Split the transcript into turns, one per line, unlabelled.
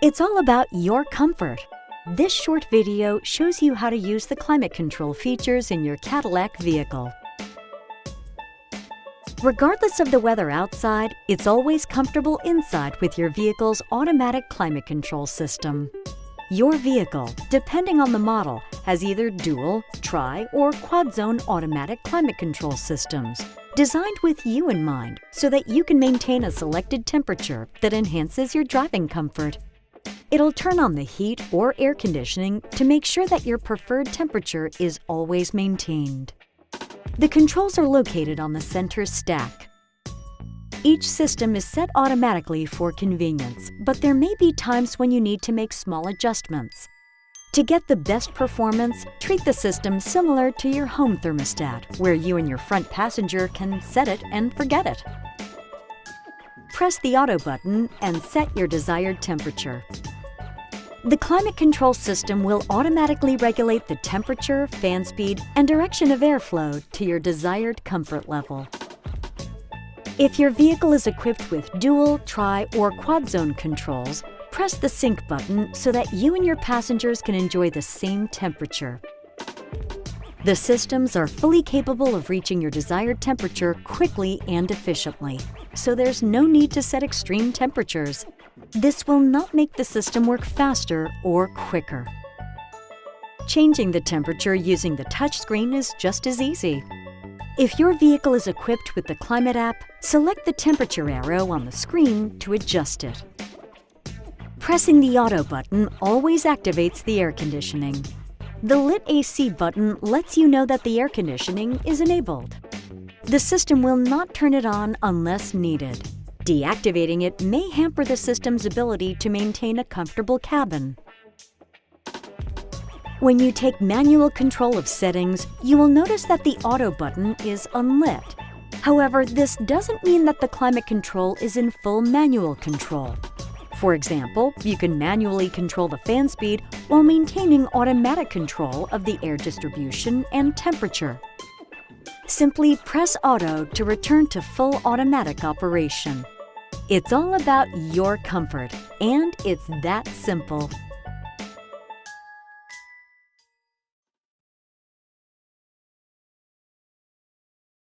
It's all about your comfort. This short video shows you how to use the climate control features in your Cadillac vehicle. Regardless of the weather outside, it's always comfortable inside with your vehicle's automatic climate control system. Your vehicle, depending on the model, has either dual, tri, or quad-zone automatic climate control systems, designed with you in mind so that you can maintain a selected temperature that enhances your driving comfort. It'll turn on the heat or air conditioning to make sure that your preferred temperature is always maintained. The controls are located on the center stack. Each system is set automatically for convenience, but there may be times when you need to make small adjustments. To get the best performance, treat the system similar to your home thermostat, where you and your front passenger can set it and forget it. Press the auto button and set your desired temperature. The climate control system will automatically regulate the temperature, fan speed, and direction of airflow to your desired comfort level. If your vehicle is equipped with dual, tri, or quad-zone controls, press the sync button so that you and your passengers can enjoy the same temperature. The systems are fully capable of reaching your desired temperature quickly and efficiently, so there's no need to set extreme temperatures. This will not make the system work faster or quicker. Changing the temperature using the touchscreen is just as easy. If your vehicle is equipped with the Climate app, select the temperature arrow on the screen to adjust it. Pressing the auto button always activates the air conditioning. The lit AC button lets you know that the air conditioning is enabled. The system will not turn it on unless needed. Deactivating it may hamper the system's ability to maintain a comfortable cabin. When you take manual control of settings, you will notice that the auto button is unlit. However, this doesn't mean that the climate control is in full manual control. For example, you can manually control the fan speed while maintaining automatic control of the air distribution and temperature. Simply press Auto to return to full automatic operation. It's all about your comfort, and it's that simple.